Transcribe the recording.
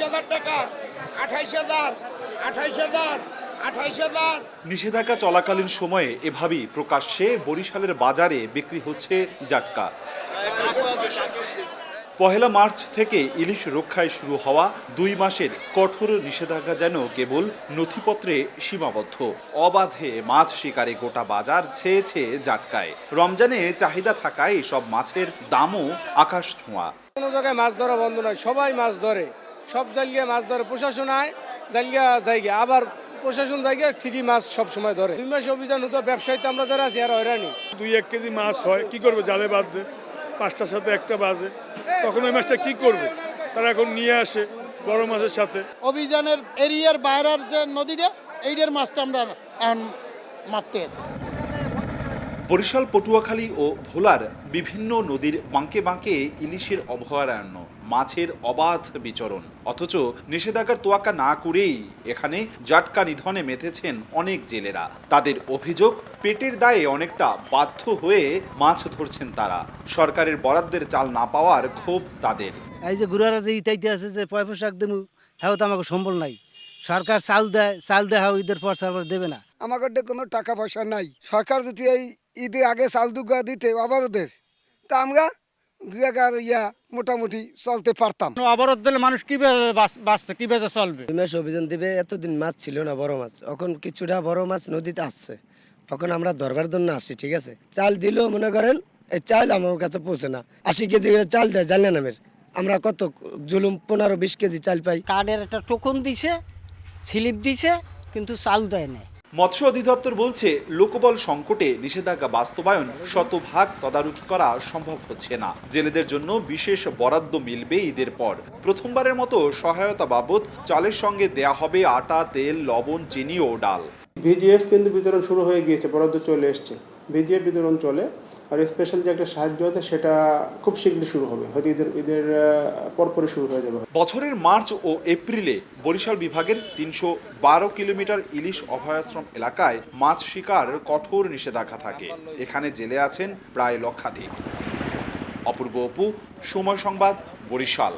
28,000 টাকা, 28,000, 28,000, 28,000। নিষেধাজ্ঞা চলাকালীন সময়ে এভাবেই প্রকাশ্যে বরিশালের বাজারে বিক্রি হচ্ছে জাটকা। পহেলা মার্চ থেকে ইলিশ রক্ষায় শুরু হওয়া 2 মাসের কঠোর নিষেধাজ্ঞা যেন কেবল নথিপত্রে সীমাবদ্ধ। অবাধে মাছ শিকারে গোটা বাজার ছেয়েছে জাটকায়। রমজানে চাহিদা থাকায় এসব মাছের দামও আকাশ ছোঁয়া। কোনো জায়গায় মাছ ধরা বন্ধ নয়, সবাই মাছ ধরে, সব জায়গায় মাছ ধরে। প্রশাসন আয় জায়গা আবার প্রশাসন জায়গায় ঠিকই মাছ সব সময় ধরে। 2 মাস অভিযান হতো, ব্যবসায়ীতে আমরা যারা আছি আর হয়রানি। 2-1 কেজি মাছ হয়, কি করবে? জালে বাঁধবে, 5টার সাথে 1টা বাজে, তখন ওই মাছটা কি করবে? তারা এখন নিয়ে আসে বড় মাছের সাথে। অভিযানের এরিয়ার বাইরের যে নদীটা, এইটার মাছটা আমরা এখন মাপতে আছি। বরিশাল, পটুয়াখালী ও ভোলার বিভিন্ন নদীর বাঁকে বাঁকে ইলিশের অভয়ারণ্য, মাছের অবাধ বিচরণ। অথচ নিষেধাজ্ঞার তোয়াক্কা না করেই এখানে জাটকা নিধনে মেতেছেন অনেক জেলেরা। তাদের অভিযোগ, পেটের দায়ে অনেকটা বাধ্য হয়ে মাছ ধরছেন তারা। সরকারের বরাদ্দের চাল না পাওয়ার ক্ষোভ তাদের। এই যে গুড়ারা যে ইতাইতে আছে যে পয় পোশাক দেবো, হ্যাঁ তো আমাকে সম্বল নাই। সরকার চাল দেয় হ্যাঁ ঈদের পর সরকার দেবে না। আমাদের কোনো টাকা পয়সা নাই। সরকার যদি এই ঈদে আগে চাল দুগা দিতে অবরোধের, তা আমরা মোটামুটি চলতে পারতাম। অবরোধ দিলে মানুষ কিভাবে বাঁচবে, কিভাবে চলবে? 2 মাস অভিযান দিবে, এতদিন মাছ ছিল না, বড় মাছ। এখন কিছুটা বড় মাছ নদীতে আসছে, এখন আমরা ধরবার জন্য আসছি। ঠিক আছে, চাল দিলেও মনে করেন এই চাল আমার কাছে পৌঁছে না। 80 কেজি করে চাল দেয় জানলে নামের, আমরা কত জুলুম 15-20 কেজি চাল পাই। কার্ডের একটা টোকন দিছে, স্লিপ দিছে, কিন্তু চাল দেয় না। মৎস্য অধিদপ্তর বলছে, লোকবল সংকটে নিষেধাজ্ঞা বাস্তবায়ন শতভাগ তদারকি করা সম্ভব হচ্ছে না। জেলেদের জন্য বিশেষ বরাদ্দ মিলবে ঈদের পর। প্রথমবারের মতো সহায়তা বাবদ চালের সঙ্গে দেয়া হবে আটা, তেল, লবণ, চিনি ও ডাল। ভিজিএফ কিন্তু বিতরণ শুরু হয়ে গিয়েছে, বরাদ্দ চলে এসছে, ভিজিএফ বিতরণ চলে। আর স্পেশাল যে একটা সাহায্য আছে সেটা খুব শীঘ্রই শুরু হবে, হয়তো ঈদের পরপরই শুরু হয়ে যাবে। বছরের মার্চ ও এপ্রিলে বরিশাল বিভাগের 312 কিলোমিটার ইলিশ অভয়াশ্রম এলাকায় মাছ শিকার কঠোর নিষেধাজ্ঞা থাকে। এখানে জেলে আছেন প্রায় লক্ষাধিক। অপূর্ব অপু, সময় সংবাদ, বরিশাল।